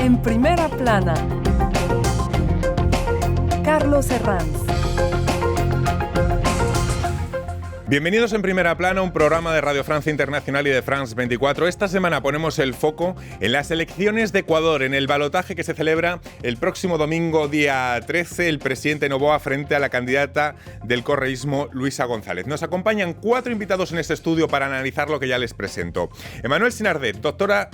En primera plana, Carlos Herranz. Bienvenidos en Primera Plana, un programa de Radio Francia Internacional y de France 24. Esta semana ponemos el foco en las elecciones de Ecuador, en el balotaje que se celebra el próximo domingo, día 13, el presidente Noboa frente a la candidata del correísmo, Luisa González. Nos acompañan 4 invitados en este estudio para analizar lo que ya les presento. Emmanuelle Sinardet,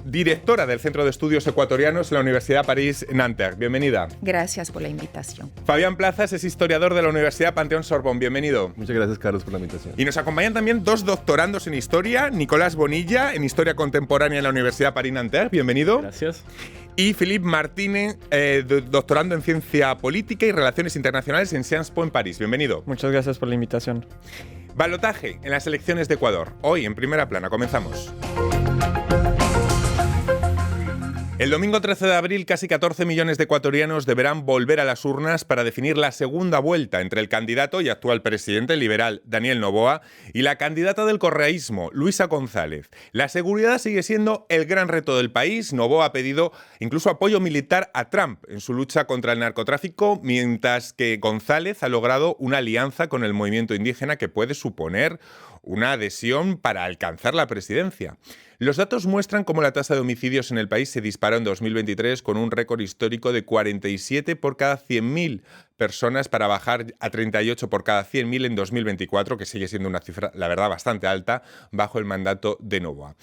directora del Centro de Estudios Ecuatorianos en la Universidad París-Nanterre. Bienvenida. Gracias por la invitación. Fabián Plazas es historiador de la Universidad Panteón-Sorbonne. Bienvenido. Muchas gracias, Carlos, por la invitación. Y nos acompañan también 2 doctorandos en Historia, Nicolás Bonilla, en Historia Contemporánea en la Universidad París-Nanterre, bienvenido. Gracias. Y Philippe Martínez, doctorando en Ciencia Política y Relaciones Internacionales en Sciences Po en París, bienvenido. Muchas gracias por la invitación. Balotaje en las elecciones de Ecuador. Hoy en Primera Plana, comenzamos. El domingo 13 de abril, casi 14 millones de ecuatorianos deberán volver a las urnas para definir la segunda vuelta entre el candidato y actual presidente liberal, Daniel Noboa, y la candidata del correísmo, Luisa González. La seguridad sigue siendo el gran reto del país. Noboa ha pedido incluso apoyo militar a Trump en su lucha contra el narcotráfico, mientras que González ha logrado una alianza con el movimiento indígena que puede suponer una adhesión para alcanzar la presidencia. Los datos muestran cómo la tasa de homicidios en el país se disparó en 2023 con un récord histórico de 47 por cada 100.000 personas para bajar a 38 por cada 100.000 en 2024, que sigue siendo una cifra, la verdad, bastante alta bajo el mandato de Noboa.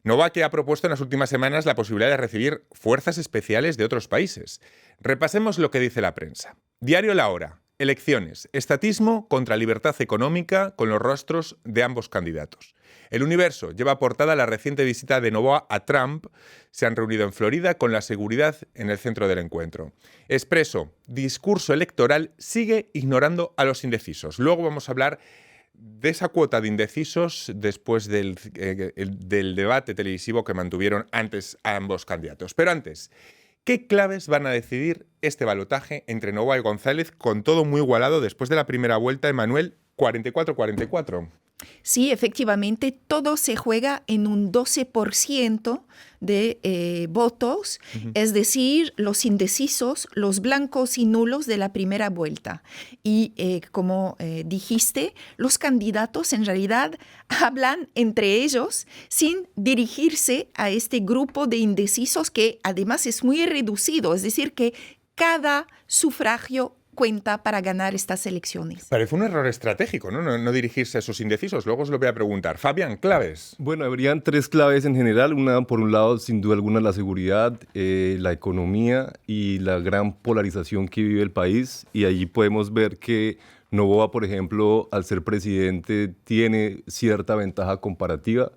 Noboa, que ha propuesto en las últimas semanas la posibilidad de recibir fuerzas especiales de otros países. Repasemos lo que dice la prensa. Diario La Hora. Elecciones. Estatismo contra libertad económica con los rostros de ambos candidatos. El Universo lleva portada la reciente visita de Noboa a Trump. Se han reunido en Florida con la seguridad en el centro del encuentro. Expreso. Discurso electoral sigue ignorando a los indecisos. Luego vamos a hablar de esa cuota de indecisos después del debate televisivo que mantuvieron antes a ambos candidatos. Pero antes, ¿qué claves van a decidir este balotaje entre Noboa y González, con todo muy igualado después de la primera vuelta, Emmanuelle, 44-44? Sí, efectivamente, todo se juega en un 12% de votos, es decir, los indecisos, los blancos y nulos de la primera vuelta. Y como dijiste, los candidatos en realidad hablan entre ellos sin dirigirse a este grupo de indecisos que además es muy reducido, es decir, que cada sufragio cuenta para ganar estas elecciones. Parece un error estratégico, ¿no? No dirigirse a esos indecisos. Luego os lo voy a preguntar. Fabián, claves. Bueno, habrían 3 claves en general. Una, por un lado, sin duda alguna, la seguridad, la economía y la gran polarización que vive el país. Y allí podemos ver que Noboa, por ejemplo, al ser presidente, tiene cierta ventaja comparativa.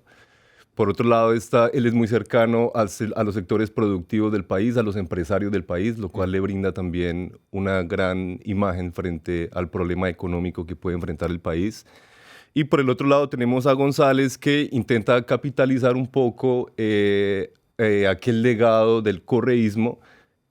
Por otro lado, él es muy cercano a los sectores productivos del país, a los empresarios del país, lo cual le brinda también una gran imagen frente al problema económico que puede enfrentar el país. Y por el otro lado tenemos a González, que intenta capitalizar un poco aquel legado del correísmo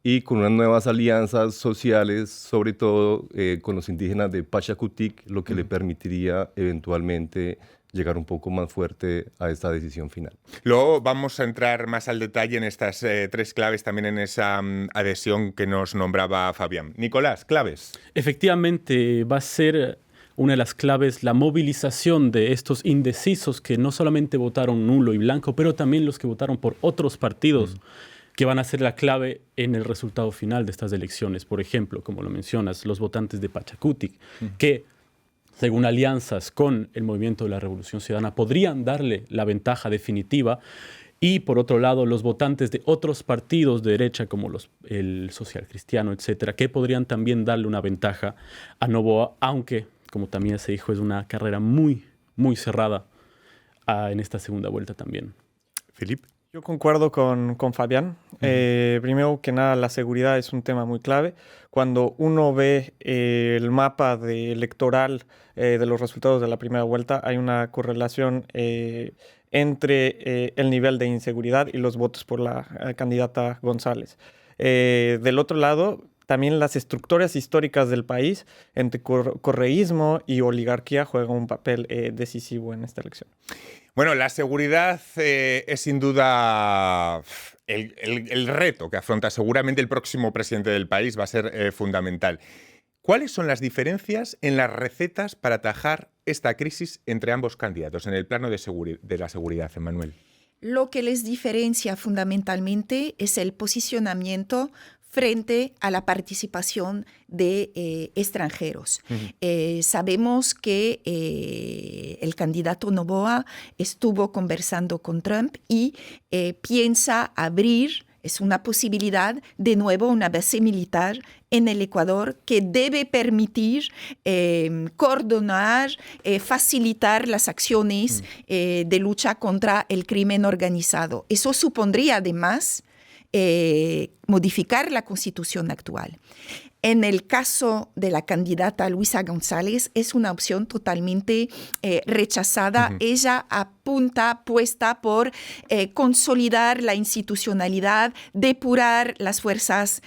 y con unas nuevas alianzas sociales, sobre todo con los indígenas de Pachacutic, lo que le permitiría eventualmente llegar un poco más fuerte a esta decisión final. Luego vamos a entrar más al detalle en estas 3 claves, también en esa adhesión que nos nombraba Fabián. Nicolás, claves. Efectivamente, va a ser una de las claves la movilización de estos indecisos que no solamente votaron nulo y blanco, pero también los que votaron por otros partidos que van a ser la clave en el resultado final de estas elecciones. Por ejemplo, como lo mencionas, los votantes de Pachacutic, que según alianzas con el Movimiento de la Revolución Ciudadana, podrían darle la ventaja definitiva. Y por otro lado, los votantes de otros partidos de derecha, como el Social Cristiano, etcétera, que podrían también darle una ventaja a Noboa, aunque, como también se dijo, es una carrera muy, muy cerrada en esta segunda vuelta también. Philippe. Yo concuerdo con Fabián. Primero que nada, la seguridad es un tema muy clave. Cuando uno ve el mapa electoral de los resultados de la primera vuelta, hay una correlación entre el nivel de inseguridad y los votos por la candidata González. Del otro lado, también las estructuras históricas del país entre correísmo y oligarquía juegan un papel decisivo en esta elección. Bueno, la seguridad es sin duda el reto que afronta seguramente el próximo presidente del país va a ser fundamental. ¿Cuáles son las diferencias en las recetas para atajar esta crisis entre ambos candidatos en el plano de la seguridad, Emmanuel? Lo que les diferencia fundamentalmente es el posicionamiento frente a la participación de extranjeros. Sabemos que el candidato Noboa estuvo conversando con Trump y piensa abrir, es una posibilidad, de nuevo una base militar en el Ecuador que debe permitir coordinar, facilitar las acciones de lucha contra el crimen organizado. Eso supondría además modificar la Constitución actual. En el caso de la candidata Luisa González, es una opción totalmente rechazada. Ella apuesta por consolidar la institucionalidad, depurar las fuerzas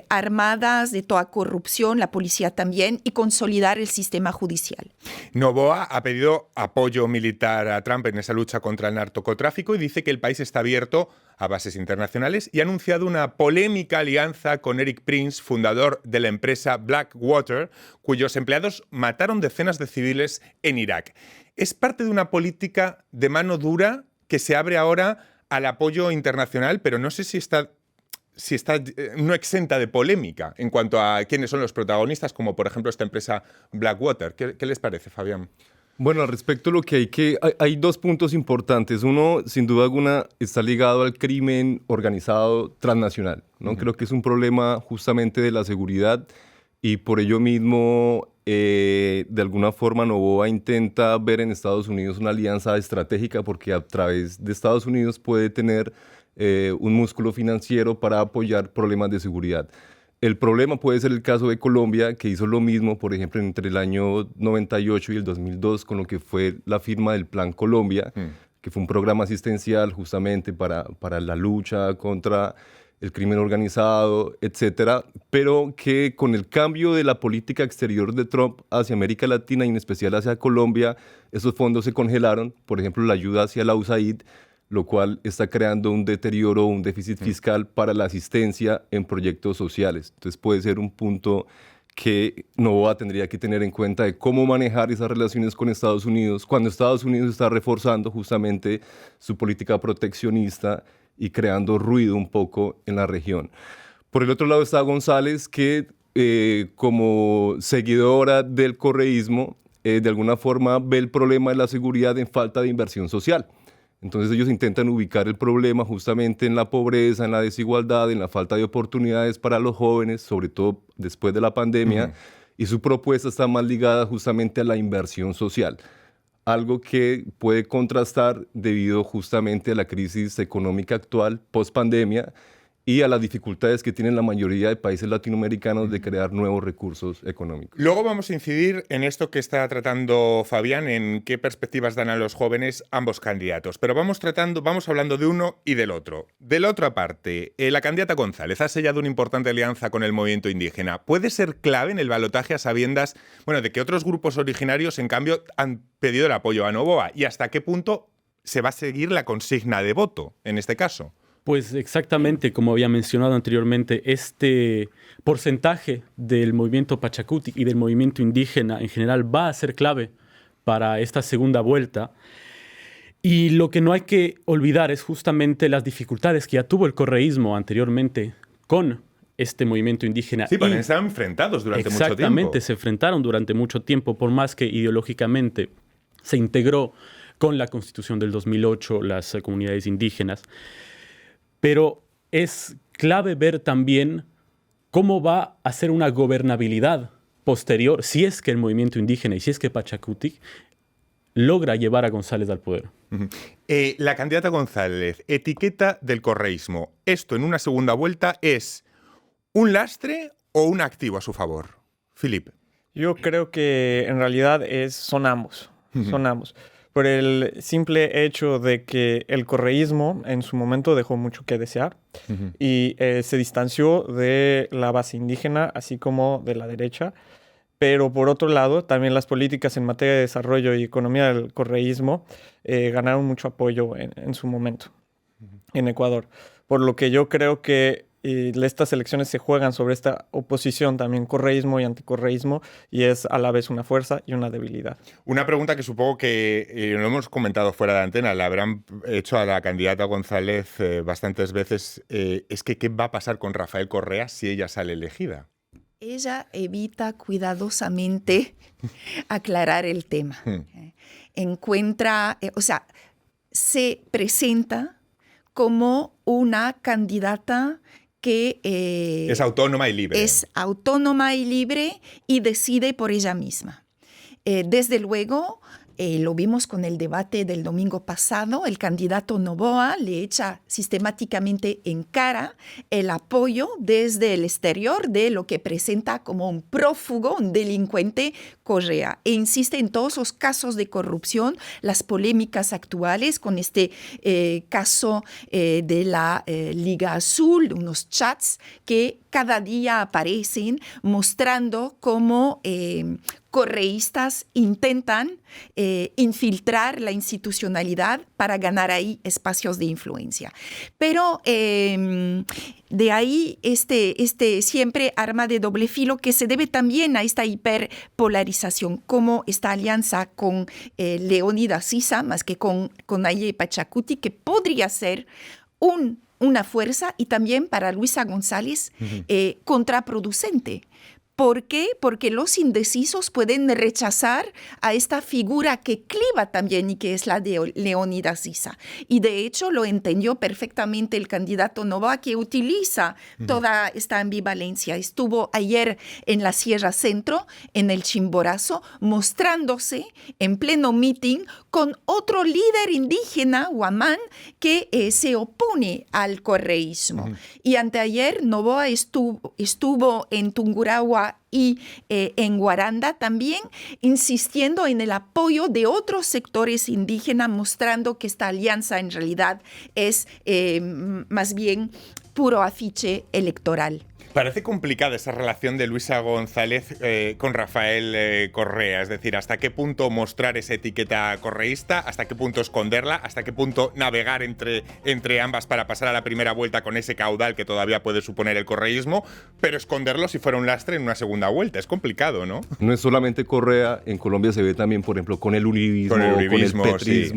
armadas de toda corrupción, la policía también, y consolidar el sistema judicial. Noboa ha pedido apoyo militar a Trump en esa lucha contra el narcotráfico y dice que el país está abierto a bases internacionales y ha anunciado una polémica alianza con Eric Prince, fundador de la empresa Blackwater, cuyos empleados mataron decenas de civiles en Irak. Es parte de una política de mano dura que se abre ahora al apoyo internacional, pero no sé si está no exenta de polémica en cuanto a quiénes son los protagonistas, como por ejemplo esta empresa Blackwater. ¿Qué les parece, Fabián? Bueno, al respecto lo que hay dos puntos importantes. Uno, sin duda alguna, está ligado al crimen organizado transnacional, ¿no? Creo que es un problema justamente de la seguridad y por ello mismo, de alguna forma, Noboa intenta ver en Estados Unidos una alianza estratégica porque a través de Estados Unidos puede tener un músculo financiero para apoyar problemas de seguridad. El problema puede ser el caso de Colombia, que hizo lo mismo, por ejemplo, entre el año 98 y el 2002, con lo que fue la firma del Plan Colombia, que fue un programa asistencial justamente para la lucha contra el crimen organizado, etcétera, pero que con el cambio de la política exterior de Trump hacia América Latina y en especial hacia Colombia, esos fondos se congelaron, por ejemplo, la ayuda hacia la USAID, lo cual está creando un deterioro, un déficit fiscal para la asistencia en proyectos sociales. Entonces puede ser un punto que Noboa tendría que tener en cuenta de cómo manejar esas relaciones con Estados Unidos, cuando Estados Unidos está reforzando justamente su política proteccionista y creando ruido un poco en la región. Por el otro lado está González, que como seguidora del correísmo, de alguna forma ve el problema de la seguridad en falta de inversión social. Entonces ellos intentan ubicar el problema justamente en la pobreza, en la desigualdad, en la falta de oportunidades para los jóvenes, sobre todo después de la pandemia, y su propuesta está más ligada justamente a la inversión social, algo que puede contrastar debido justamente a la crisis económica actual, post-pandemia, y a las dificultades que tienen la mayoría de países latinoamericanos de crear nuevos recursos económicos. Luego vamos a incidir en esto que está tratando Fabián, en qué perspectivas dan a los jóvenes ambos candidatos. Pero vamos hablando de uno y del otro. De la otra parte, la candidata González ha sellado una importante alianza con el movimiento indígena. ¿Puede ser clave en el balotaje a sabiendas, de que otros grupos originarios, en cambio, han pedido el apoyo a Noboa? ¿Y hasta qué punto se va a seguir la consigna de voto en este caso? Pues exactamente, como había mencionado anteriormente, este porcentaje del movimiento Pachacutic y del movimiento indígena en general va a ser clave para esta segunda vuelta. Y lo que no hay que olvidar es justamente las dificultades que ya tuvo el correísmo anteriormente con este movimiento indígena. Sí, porque estaban enfrentados durante mucho tiempo. Exactamente, se enfrentaron durante mucho tiempo, por más que ideológicamente se integró con la Constitución del 2008 las comunidades indígenas. Pero es clave ver también cómo va a ser una gobernabilidad posterior, si es que el movimiento indígena y si es que Pachacutic logra llevar a González al poder. La candidata González, etiqueta del correísmo. ¿Esto en una segunda vuelta es un lastre o un activo a su favor? Philip. Yo creo que en realidad son ambos. Son ambos. Por el simple hecho de que el correísmo en su momento dejó mucho que desear y se distanció de la base indígena, así como de la derecha. Pero por otro lado, también las políticas en materia de desarrollo y economía del correísmo ganaron mucho apoyo en su momento en Ecuador. por lo que yo creo que estas elecciones se juegan sobre esta oposición también, correísmo y anticorreísmo, y es a la vez una fuerza y una debilidad. Una pregunta que supongo que lo hemos comentado fuera de antena, la habrán hecho a la candidata González bastantes veces, es que ¿qué va a pasar con Rafael Correa si ella sale elegida? Ella evita cuidadosamente aclarar el tema. Se presenta como una candidata que es autónoma y libre. Es autónoma y libre y decide por ella misma. Desde luego, lo vimos con el debate del domingo pasado, el candidato Noboa le echa sistemáticamente en cara el apoyo desde el exterior de lo que presenta como un prófugo, un delincuente Correa. E insiste en todos los casos de corrupción, las polémicas actuales con este caso de la Liga Azul, unos chats que cada día aparecen mostrando cómo correístas intentan infiltrar la institucionalidad para ganar ahí espacios de influencia. Pero de ahí este siempre arma de doble filo que se debe también a esta hiperpolarización, como esta alianza con Leónidas Sisa, más que con Nayib Pachacuti, que podría ser una fuerza y también para Luisa González contraproducente. ¿Por qué? Porque los indecisos pueden rechazar a esta figura que cliva también y que es la de Leónidas Sisa. Y de hecho lo entendió perfectamente el candidato Noboa, que utiliza toda esta ambivalencia. Estuvo ayer en la Sierra Centro, en el Chimborazo, mostrándose en pleno meeting con otro líder indígena, Huamán, que se opone al correísmo. Y anteayer Noboa estuvo en Tungurahua y en Guaranda también insistiendo en el apoyo de otros sectores indígenas, mostrando que esta alianza en realidad es más bien puro afiche electoral. Parece complicada esa relación de Luisa González con Rafael Correa, es decir, hasta qué punto mostrar esa etiqueta correísta, hasta qué punto esconderla, hasta qué punto navegar entre ambas para pasar a la primera vuelta con ese caudal que todavía puede suponer el correísmo, pero esconderlo si fuera un lastre en una segunda vuelta. Es complicado, ¿no? No es solamente Correa, en Colombia se ve también, por ejemplo, con el uribismo, con el petrismo, sí.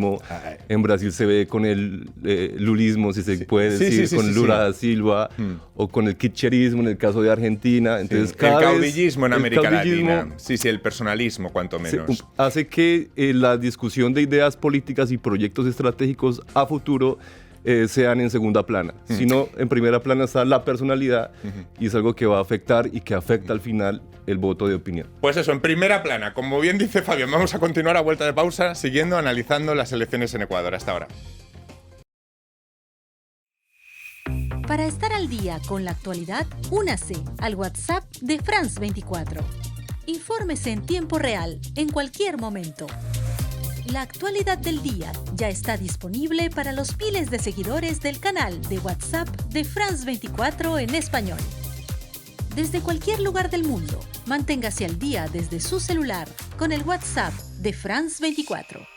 En Brasil se ve con el lulismo, si se puede decir, con Lula da Silva, o con el kirchnerismo en el caso de Argentina. Entonces, el caudillismo en América Latina. Sí, el personalismo, cuanto menos. Hace que la discusión de ideas políticas y proyectos estratégicos a futuro sean en segunda plana. Sino en primera plana está la personalidad y es algo que va a afectar y que afecta al final el voto de opinión. Pues eso, en primera plana. Como bien dice Fabián, vamos a continuar a vuelta de pausa siguiendo analizando las elecciones en Ecuador. Hasta ahora. Para estar al día con la actualidad, únase al WhatsApp de France 24. Infórmese en tiempo real, en cualquier momento. La actualidad del día ya está disponible para los miles de seguidores del canal de WhatsApp de France 24 en español. Desde cualquier lugar del mundo, manténgase al día desde su celular con el WhatsApp de France 24.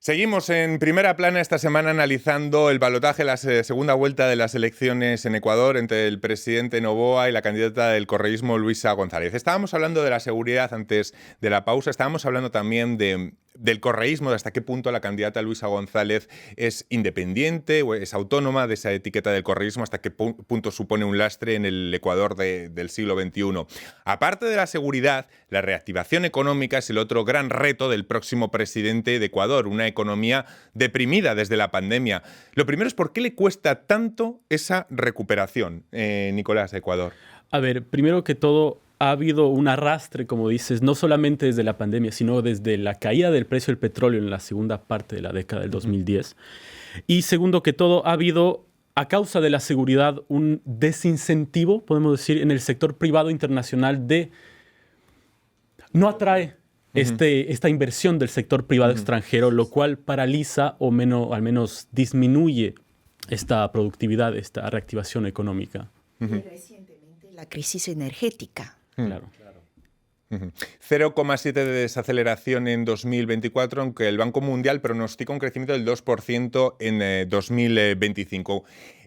Seguimos en primera plana esta semana analizando el balotaje, la segunda vuelta de las elecciones en Ecuador entre el presidente Noboa y la candidata del correísmo Luisa González. Estábamos hablando de la seguridad antes de la pausa, estábamos hablando también del correísmo, de hasta qué punto la candidata Luisa González es independiente o es autónoma de esa etiqueta del correísmo, hasta qué punto supone un lastre en el Ecuador del siglo XXI. Aparte de la seguridad, la reactivación económica es el otro gran reto del próximo presidente de Ecuador, una economía deprimida desde la pandemia. Lo primero es ¿por qué le cuesta tanto esa recuperación, Nicolás, a Ecuador? A ver, primero que todo, ha habido un arrastre, como dices, no solamente desde la pandemia, sino desde la caída del precio del petróleo en la segunda parte de la década del 2010. Y segundo que todo, ha habido, a causa de la seguridad, un desincentivo, podemos decir, en el sector privado internacional no atrae esta inversión del sector privado extranjero, lo cual paraliza o al menos disminuye esta productividad, esta reactivación económica. Y recientemente la crisis energética. Claro. 0,7 de desaceleración en 2024, aunque el Banco Mundial pronostica un crecimiento del 2% en 2025.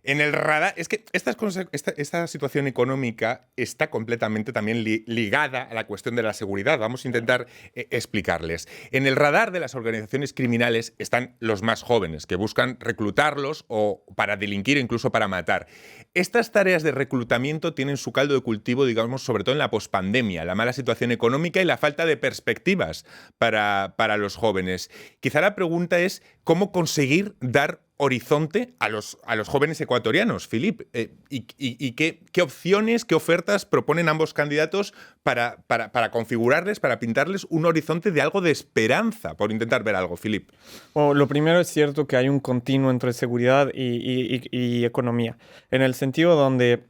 En el radar, es que esta situación económica está completamente también ligada a la cuestión de la seguridad. Vamos a intentar explicarles. En el radar de las organizaciones criminales están los más jóvenes, que buscan reclutarlos o para delinquir o incluso para matar. Estas tareas de reclutamiento tienen su caldo de cultivo, digamos, sobre todo en la pospandemia, la mala situación económica y la falta de perspectivas para los jóvenes. Quizá la pregunta es cómo conseguir dar horizonte a los jóvenes ecuatorianos, Philip, y qué opciones, qué ofertas proponen ambos candidatos para configurarles, para pintarles un horizonte de algo de esperanza, por intentar ver algo, Philip. Bueno, lo primero es cierto que hay un continuo entre seguridad y economía, en el sentido donde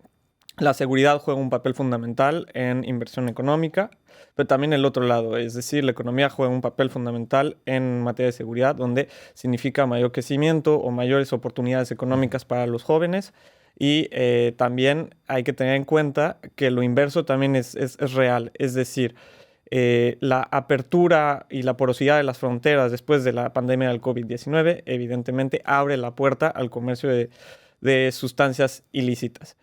la seguridad juega un papel fundamental en inversión económica, pero también el otro lado, es decir, la economía juega un papel fundamental en materia de seguridad, donde significa mayor crecimiento o mayores oportunidades económicas para los jóvenes. Y también hay que tener en cuenta que lo inverso también es real, es decir, la apertura y la porosidad de las fronteras después de la pandemia del COVID-19 evidentemente abre la puerta al comercio de sustancias ilícitas.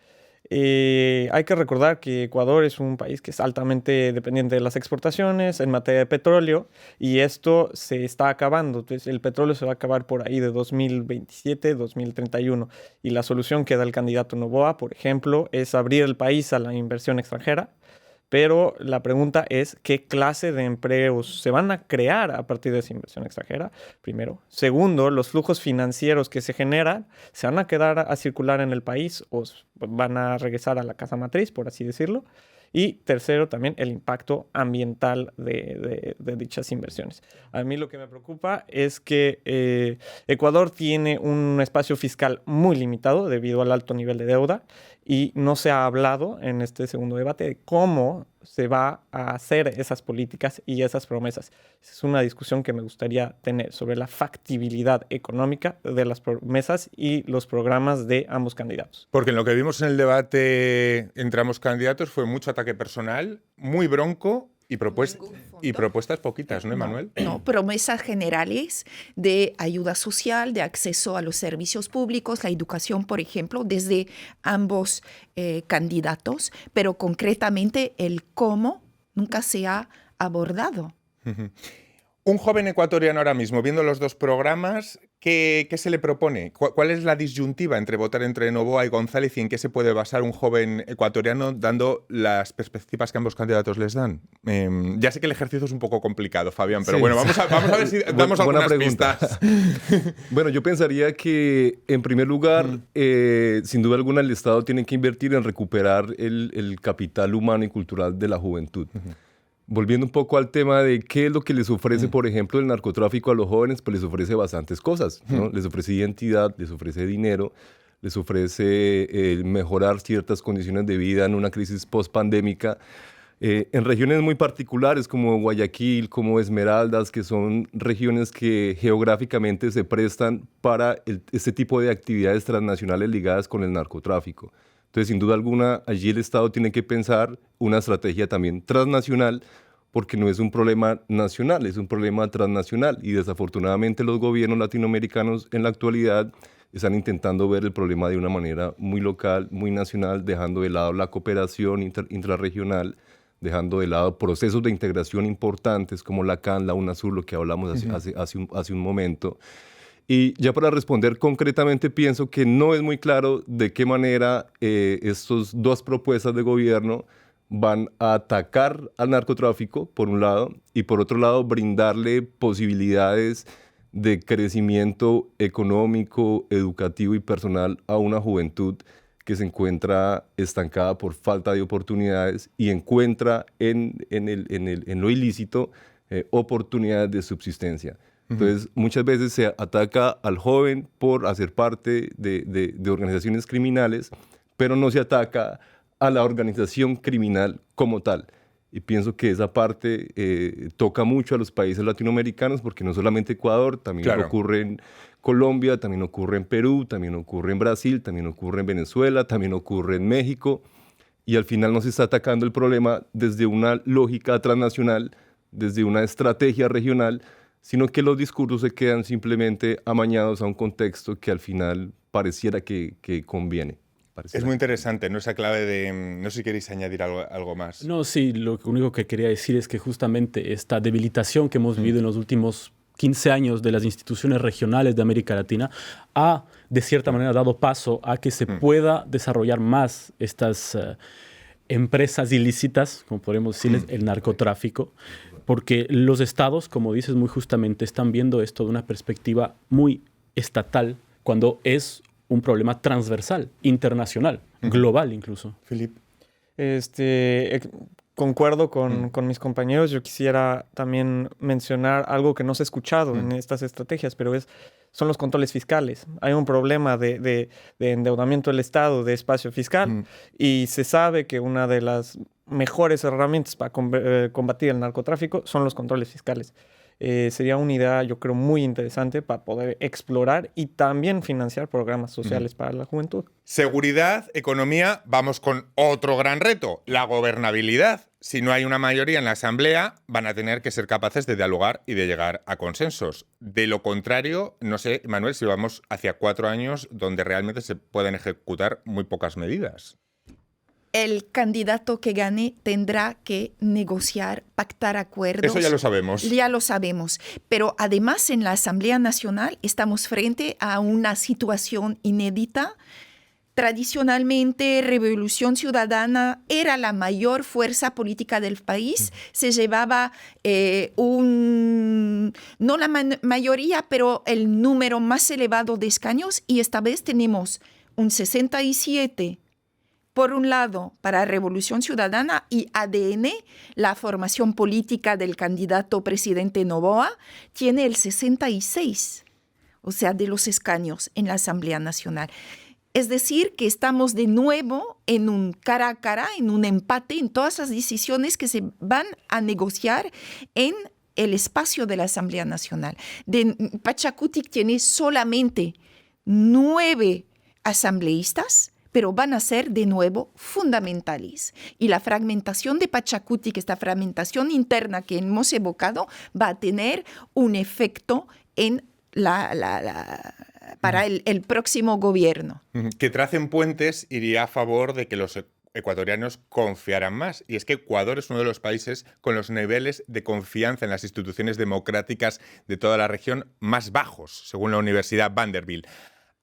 Hay que recordar que Ecuador es un país que es altamente dependiente de las exportaciones en materia de petróleo y esto se está acabando. Entonces, el petróleo se va a acabar por ahí de 2027, 2031 y la solución que da el candidato Noboa, por ejemplo, es abrir el país a la inversión extranjera. Pero la pregunta es, ¿qué clase de empleos se van a crear a partir de esa inversión extranjera? Primero. Segundo, los flujos financieros que se generan, ¿se van a quedar a circular en el país o van a regresar a la casa matriz, por así decirlo? Y tercero, también el impacto ambiental de dichas inversiones. A mí lo que me preocupa es que Ecuador tiene un espacio fiscal muy limitado debido al alto nivel de deuda y no se ha hablado en este segundo debate de cómo se va a hacer esas políticas y esas promesas. Esa es una discusión que me gustaría tener sobre la factibilidad económica de las promesas y los programas de ambos candidatos. Porque en lo que vimos en el debate entre ambos candidatos fue mucho ataque personal, muy bronco y propuestas poquitas, ¿no, Emanuel? No, promesas generales de ayuda social, de acceso a los servicios públicos, la educación, por ejemplo, desde ambos candidatos, pero concretamente el cómo nunca se ha abordado. Un joven ecuatoriano ahora mismo, viendo los dos programas, ¿qué se le propone? ¿Cuál es la disyuntiva entre votar entre Noboa y González y en qué se puede basar un joven ecuatoriano dando las perspectivas que ambos candidatos les dan? Ya sé que el ejercicio es un poco complicado, Fabián, pero sí, bueno, vamos a ver si damos algunas pistas. Bueno, yo pensaría que, en primer lugar, sin duda alguna, el Estado tiene que invertir en recuperar el capital humano y cultural de la juventud. Volviendo un poco al tema de qué es lo que les ofrece, por ejemplo, el narcotráfico a los jóvenes, pues les ofrece bastantes cosas, ¿no? Les ofrece identidad, les ofrece dinero, les ofrece mejorar ciertas condiciones de vida en una crisis post-pandémica. En regiones muy particulares como Guayaquil, como Esmeraldas, que son regiones que geográficamente se prestan para este tipo de actividades transnacionales ligadas con el narcotráfico. Entonces, sin duda alguna, allí el Estado tiene que pensar una estrategia también transnacional, porque no es un problema nacional, es un problema transnacional. Y desafortunadamente los gobiernos latinoamericanos en la actualidad están intentando ver el problema de una manera muy local, muy nacional, dejando de lado la cooperación intrarregional, dejando de lado procesos de integración importantes como la CAN, la UNASUR, lo que hablamos hace un momento. Y ya para responder concretamente, pienso que no es muy claro de qué manera estas dos propuestas de gobierno van a atacar al narcotráfico, por un lado, y por otro lado, brindarle posibilidades de crecimiento económico, educativo y personal a una juventud que se encuentra estancada por falta de oportunidades y encuentra en lo ilícito oportunidades de subsistencia. Entonces, muchas veces se ataca al joven por hacer parte de organizaciones criminales, pero no se ataca a la organización criminal como tal. Y pienso que esa parte toca mucho a los países latinoamericanos, porque no solamente Ecuador, también ocurre en Colombia, también ocurre en Perú, también ocurre en Brasil, también ocurre en Venezuela, también ocurre en México. y al final no se está atacando el problema desde una lógica transnacional, desde una estrategia regional, sino que los discursos se quedan simplemente amañados a un contexto que al final pareciera que conviene. Es muy interesante, ¿no? Esa clave de... No sé si queréis añadir algo más. No, sí, lo único que quería decir es que justamente esta debilitación que hemos vivido en los últimos 15 años de las instituciones regionales de América Latina ha, de cierta manera, dado paso a que se pueda desarrollar más estas empresas ilícitas, como podemos decirles, el narcotráfico, porque los estados, como dices muy justamente, están viendo esto de una perspectiva muy estatal, cuando es un problema transversal, internacional, global incluso. Philippe. Concuerdo con mis compañeros. Yo quisiera también mencionar algo que no se ha escuchado en estas estrategias, pero son los controles fiscales. Hay un problema de endeudamiento del Estado, de espacio fiscal, y se sabe que una de las mejores herramientas para combatir el narcotráfico son los controles fiscales. Sería una idea, yo creo, muy interesante para poder explorar y también financiar programas sociales para la juventud. Seguridad, economía, vamos con otro gran reto, la gobernabilidad. Si no hay una mayoría en la Asamblea, van a tener que ser capaces de dialogar y de llegar a consensos. De lo contrario, no sé, Manuel, si vamos hacia 4 años donde realmente se pueden ejecutar muy pocas medidas. El candidato que gane tendrá que negociar, pactar acuerdos. Eso ya lo sabemos. Ya lo sabemos. Pero además en la Asamblea Nacional estamos frente a una situación inédita. Tradicionalmente, Revolución Ciudadana era la mayor fuerza política del país. Se llevaba no la mayoría, pero el número más elevado de escaños. Y esta vez tenemos un 67%. Por un lado, para Revolución Ciudadana y ADN, la formación política del candidato presidente Noboa tiene el 66%, o sea, de los escaños en la Asamblea Nacional. Es decir, que estamos de nuevo en un cara a cara, en un empate, en todas las decisiones que se van a negociar en el espacio de la Asamblea Nacional. Pachakutik tiene solamente 9 asambleístas, pero van a ser de nuevo fundamentales. Y la fragmentación de Pachakutik, esta fragmentación interna que hemos evocado, va a tener un efecto en para el próximo gobierno. Que tracen puentes iría a favor de que los ecuatorianos confiaran más. Y es que Ecuador es uno de los países con los niveles de confianza en las instituciones democráticas de toda la región más bajos, según la Universidad Vanderbilt.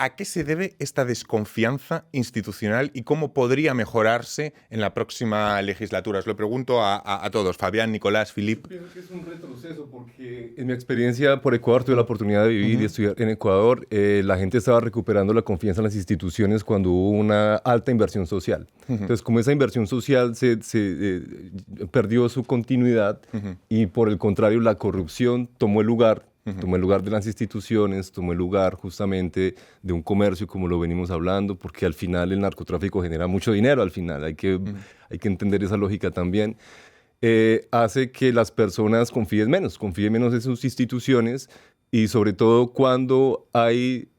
¿A qué se debe esta desconfianza institucional y cómo podría mejorarse en la próxima legislatura? Os lo pregunto a todos, Fabián, Nicolás, Philippe. Pienso que es un retroceso porque en mi experiencia por Ecuador tuve la oportunidad de vivir y estudiar en Ecuador. La gente estaba recuperando la confianza en las instituciones cuando hubo una alta inversión social. Entonces, como esa inversión social se perdió su continuidad y por el contrario la corrupción tomó el lugar de las instituciones, tomó el lugar justamente de un comercio, como lo venimos hablando, porque al final el narcotráfico genera mucho dinero, al final hay que entender esa lógica también. Hace que las personas confíen menos en sus instituciones y sobre todo cuando hay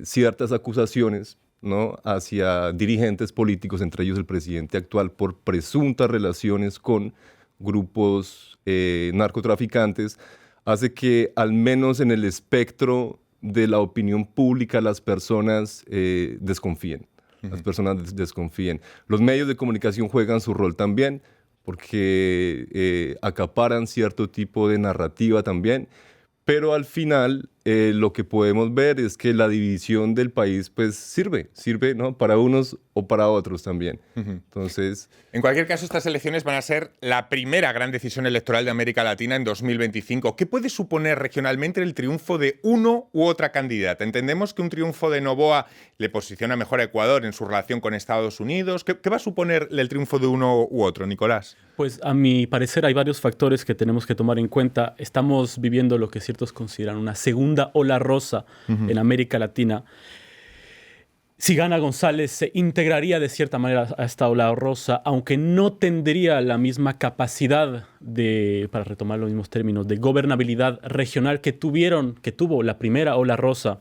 ciertas acusaciones, ¿no?, hacia dirigentes políticos, entre ellos el presidente actual, por presuntas relaciones con grupos narcotraficantes, hace que al menos en el espectro de la opinión pública las personas desconfíen. Las personas desconfíen. Los medios de comunicación juegan su rol también porque acaparan cierto tipo de narrativa también, pero al final lo que podemos ver es que la división del país pues sirve, ¿no?, para unos o para otros también. Entonces, en cualquier caso, estas elecciones van a ser la primera gran decisión electoral de América Latina en 2025. ¿Qué puede suponer regionalmente el triunfo de uno u otra candidata? Entendemos que un triunfo de Noboa le posiciona mejor a Ecuador en su relación con Estados Unidos. ¿Qué va a suponer el triunfo de uno u otro, Nicolás? Pues a mi parecer hay varios factores que tenemos que tomar en cuenta. Estamos viviendo lo que ciertos consideran una segunda ola rosa en América Latina. Si gana González, se integraría de cierta manera a esta ola rosa, aunque no tendría la misma capacidad de, para retomar los mismos términos, de gobernabilidad regional que tuvo la primera ola rosa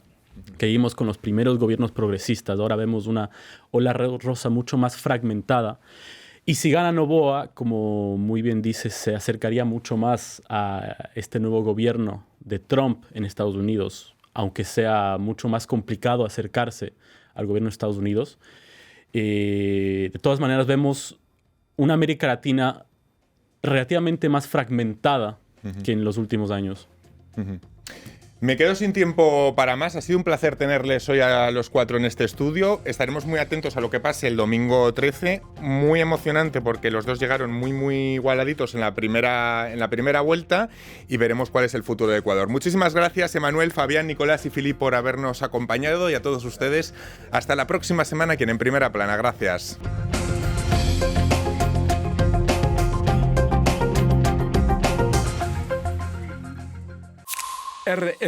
que vimos con los primeros gobiernos progresistas. Ahora vemos una ola rosa mucho más fragmentada. Y si gana Noboa, como muy bien dices, se acercaría mucho más a este nuevo gobierno de Trump en Estados Unidos, aunque sea mucho más complicado acercarse al gobierno de Estados Unidos. De todas maneras, vemos una América Latina relativamente más fragmentada que en los últimos años. Me quedo sin tiempo para más. Ha sido un placer tenerles hoy a los 4 en este estudio. Estaremos muy atentos a lo que pase el domingo 13. Muy emocionante porque los dos llegaron muy igualaditos en la primera vuelta y veremos cuál es el futuro de Ecuador. Muchísimas gracias, Emanuel, Fabián, Nicolás y Filip, por habernos acompañado, y a todos ustedes. Hasta la próxima semana aquí en Primera Plana. Gracias.